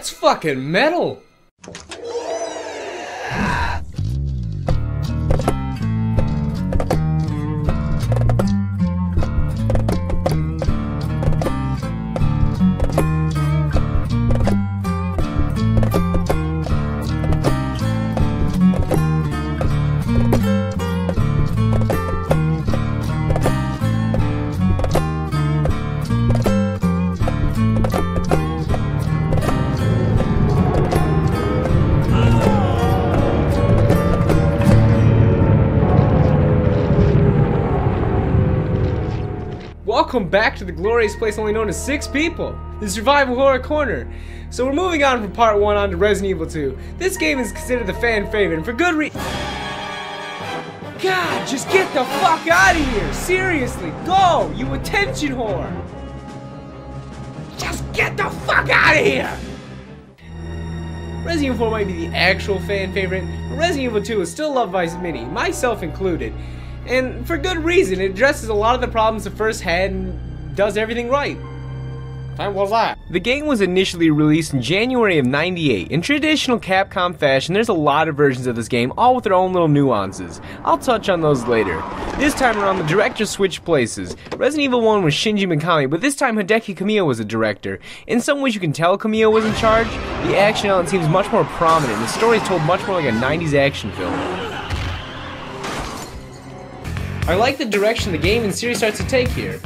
That's fucking metal! Welcome back to the glorious place only known as 6 people, the Survival Horror Corner. So we're moving on from part 1 on to Resident Evil 2. This game is considered the fan favorite, and for good reason. God, just get the fuck out of here! Seriously, go, you attention whore! Just get the fuck out of here! Resident Evil 4 might be the actual fan favorite, but Resident Evil 2 is still loved by many, myself included. And for good reason. It addresses a lot of the problems the first had and does everything right. Time was that? The game was initially released in January of '98. In traditional Capcom fashion, there's a lot of versions of this game, all with their own little nuances. I'll touch on those later. This time around, the director switched places. Resident Evil 1 was Shinji Mikami, but this time Hideki Kamiya was the director. In some ways you can tell Kamiya was in charge. The action element seems much more prominent, and the story is told much more like a 90s action film. I like the direction the game and series starts to take here.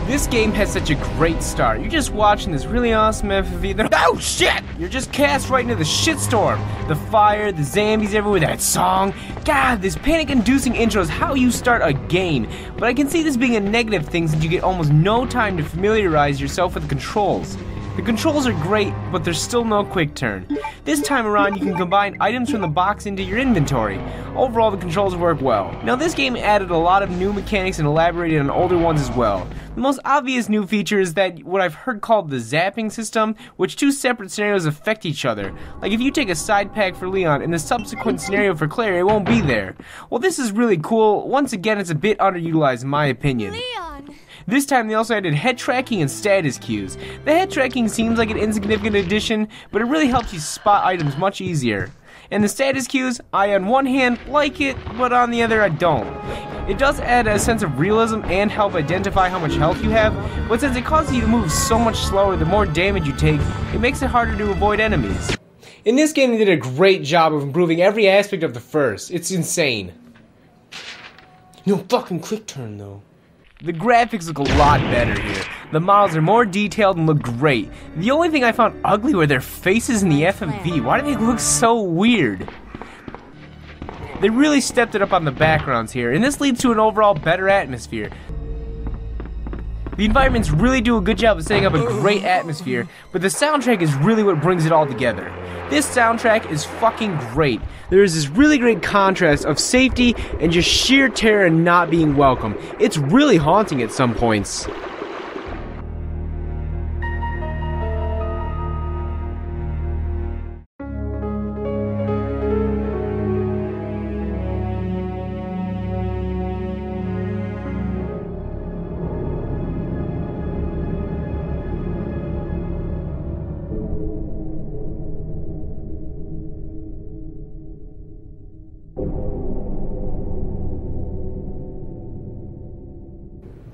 This game has such a great start. You're just watching this really awesome FFV, then oh shit! You're just cast right into the shitstorm. The fire, the zombies everywhere, that song. God, this panic-inducing intro is how you start a game. But I can see this being a negative thing since you get almost no time to familiarize yourself with the controls. The controls are great, but there's still no quick turn. This time around, you can combine items from the box into your inventory. Overall, the controls work well. Now, this game added a lot of new mechanics and elaborated on older ones as well. The most obvious new feature is that what I've heard called the zapping system, which 2 separate scenarios affect each other. Like if you take a side pack for Leon, in the subsequent scenario for Claire, it won't be there. Well, this is really cool. Once again, it's a bit underutilized in my opinion. Leon! This time they also added head tracking and status cues. The head tracking seems like an insignificant addition, but it really helps you spot items much easier. And the status cues, I on one hand like it, but on the other I don't. It does add a sense of realism and help identify how much health you have, but since it causes you to move so much slower the more damage you take, it makes it harder to avoid enemies. In this game they did a great job of improving every aspect of the first. It's insane. No fucking quick turn though. The graphics look a lot better here. The models are more detailed and look great. The only thing I found ugly were their faces in the FMV. Why do they look so weird? They really stepped it up on the backgrounds here, and this leads to an overall better atmosphere. The environments really do a good job of setting up a great atmosphere, but the soundtrack is really what brings it all together. This soundtrack is fucking great. There is this really great contrast of safety and just sheer terror and not being welcome. It's really haunting at some points.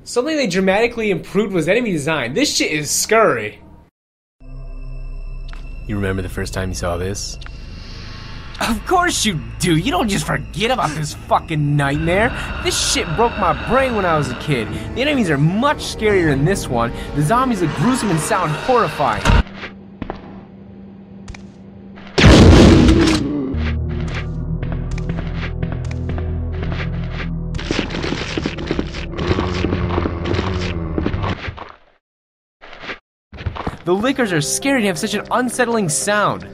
Something they dramatically improved was enemy design. This shit is scurry. You remember the first time you saw this? Of course you do. You don't just forget about this fucking nightmare. This shit broke my brain when I was a kid. The enemies are much scarier than this one. The zombies look gruesome and sound horrifying. The lickers are scary and have such an unsettling sound.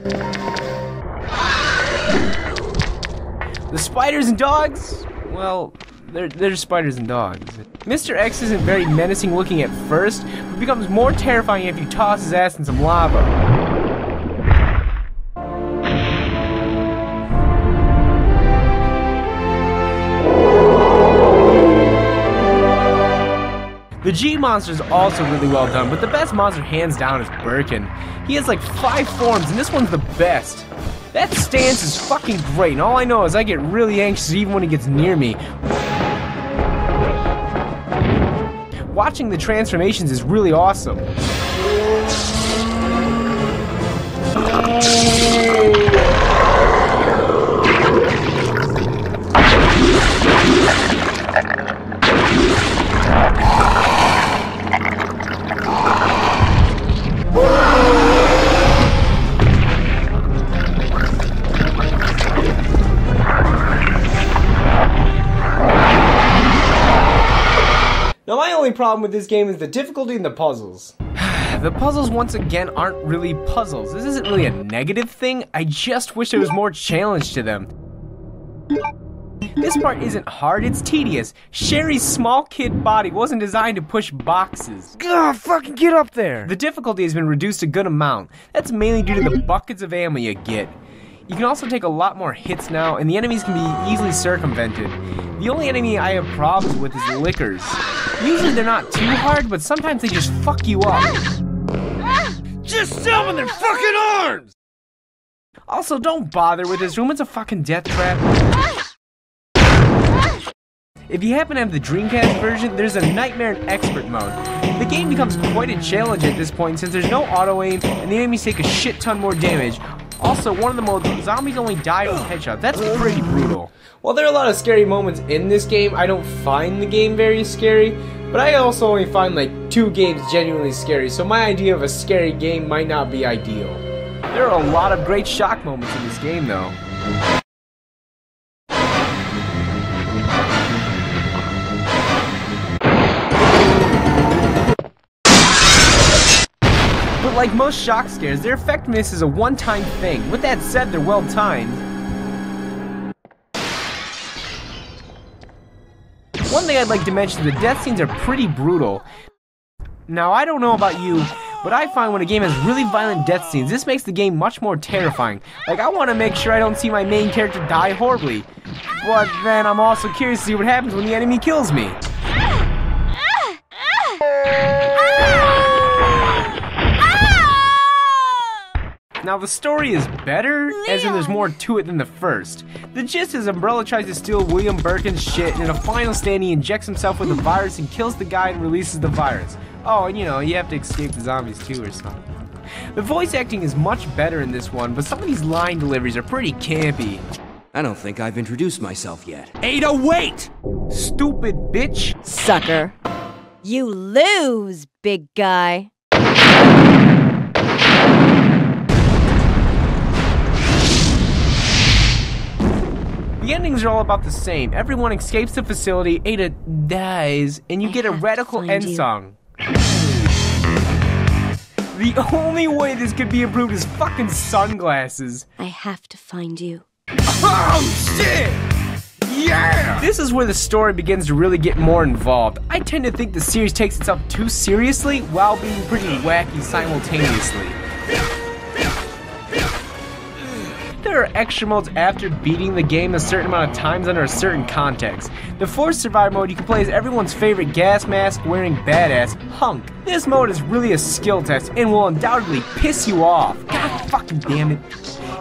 The spiders and dogs? Well, they're spiders and dogs. Mr. X isn't very menacing looking at first, but becomes more terrifying if you toss his ass in some lava. The The G monster is also really well done, but the best monster hands down is Birkin. He has like 5 forms, and this one's the best. That stance is fucking great, and all I know is I get really anxious even when he gets near me. Watching the transformations is really awesome. Now my only problem with this game is the difficulty in the puzzles. The puzzles once again aren't really puzzles. This isn't really a negative thing, I just wish there was more challenge to them. This part isn't hard, it's tedious. Sherry's small kid body wasn't designed to push boxes. Ugh, fucking get up there! The difficulty has been reduced a good amount. That's mainly due to the buckets of ammo you get. You can also take a lot more hits now, and the enemies can be easily circumvented. The only enemy I have problems with is lickers. Usually they're not too hard, but sometimes they just fuck you up. Just summon their fucking arms! Also, don't bother with this room, it's a fucking death trap. If you happen to have the Dreamcast version, there's a Nightmare and Expert mode. The game becomes quite a challenge at this point since there's no auto-aim and the enemies take a shit ton more damage. Also, one of the modes, zombies only die with headshots. That's pretty brutal. While there are a lot of scary moments in this game, I don't find the game very scary, but I also only find like 2 games genuinely scary, so my idea of a scary game might not be ideal. There are a lot of great shock moments in this game though. But like most shock scares, their effectiveness is a one-time thing. With that said, they're well timed. One thing I'd like to mention is the death scenes are pretty brutal. Now, I don't know about you, but I find when a game has really violent death scenes, this makes the game much more terrifying. Like, I want to make sure I don't see my main character die horribly. But then I'm also curious to see what happens when the enemy kills me. Now the story is better, as in there's more to it than the first. The gist is Umbrella tries to steal William Birkin's shit, and in a final stand he injects himself with a virus and kills the guy and releases the virus. Oh, and you know, you have to escape the zombies too or something. The voice acting is much better in this one, but some of these line deliveries are pretty campy. I don't think I've introduced myself yet. Ada, wait! Stupid bitch! Sucker. You lose, big guy. The endings are all about the same. Everyone escapes the facility, Ada dies, and you get a radical end song. The only way this could be improved is fucking sunglasses. I have to find you. Oh shit! Yeah! This is where the story begins to really get more involved. I tend to think the series takes itself too seriously while being pretty wacky simultaneously. There are extra modes after beating the game a certain amount of times under a certain context. The Forced Survivor mode you can play as everyone's favorite gas mask wearing badass, Hunk. This mode is really a skill test and will undoubtedly piss you off. God fucking damn it.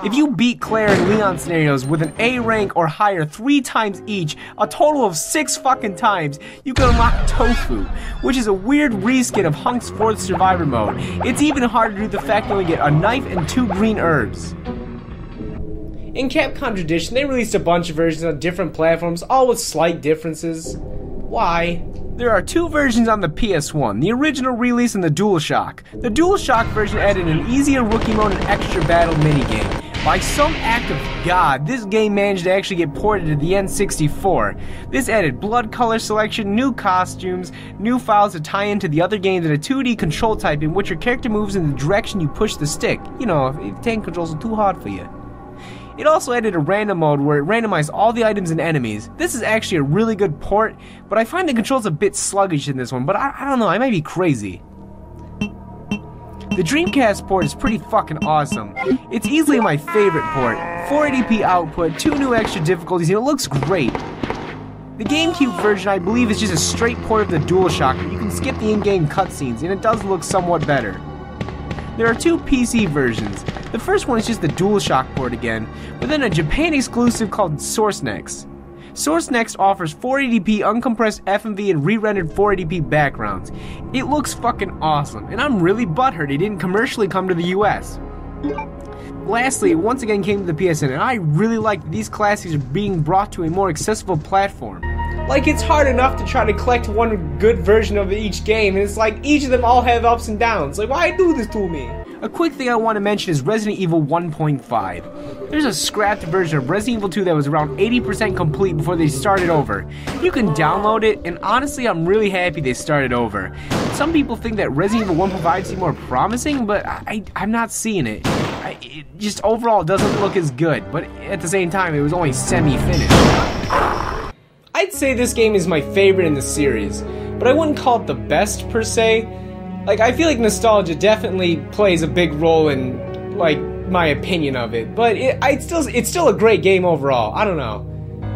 If you beat Claire and Leon scenarios with an A rank or higher 3 times each, a total of 6 fucking times, you can unlock Tofu, which is a weird reskin of Hunk's Forced Survivor mode. It's even harder due to the fact that you get a knife and 2 green herbs. In Capcom tradition, they released a bunch of versions on different platforms, all with slight differences. Why? There are 2 versions on the PS1, the original release and the DualShock. The DualShock version added an easier rookie mode and extra battle minigame. By some act of God, this game managed to actually get ported to the N64. This added blood color selection, new costumes, new files to tie into the other games, and a 2D control type in which your character moves in the direction you push the stick. You know, if tank controls are too hard for you. It also added a random mode where it randomized all the items and enemies. This is actually a really good port, but I find the controls a bit sluggish in this one, but I don't know, I might be crazy. The Dreamcast port is pretty fucking awesome. It's easily my favorite port. 480p output, 2 new extra difficulties, and it looks great. The GameCube version, I believe, is just a straight port of the DualShock, but you can skip the in-game cutscenes, and it does look somewhat better. There are two PC versions. The first one is just the DualShock port again, but then a Japan exclusive called SourceNext. SourceNext offers 480p uncompressed FMV and re-rendered 480p backgrounds. It looks fucking awesome, and I'm really butthurt it didn't commercially come to the US. Lastly, it once again came to the PSN, and I really like that these classics are being brought to a more accessible platform. Like, it's hard enough to try to collect one good version of each game, and it's like each of them all have ups and downs. Like, why do this to me? A quick thing I want to mention is Resident Evil 1.5. There's a scrapped version of Resident Evil 2 that was around 80% complete before they started over. You can download it, and honestly, I'm really happy they started over. Some people think that Resident Evil 1.5 seems more promising, but I'm not seeing it. It just overall doesn't look as good, but at the same time, it was only semi-finished. I'd say this game is my favorite in the series, but I wouldn't call it the best per se. Like, I feel like nostalgia definitely plays a big role in, like, my opinion of it, but it's still a great game overall. I don't know.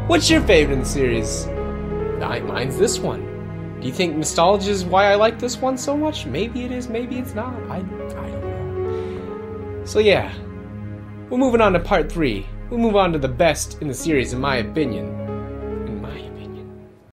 What's your favorite in the series? Mine's this one. Do you think nostalgia is why I like this one so much? Maybe it is, maybe it's not. I don't know. So yeah, we're moving on to part 3. We'll move on to the best in the series, in my opinion.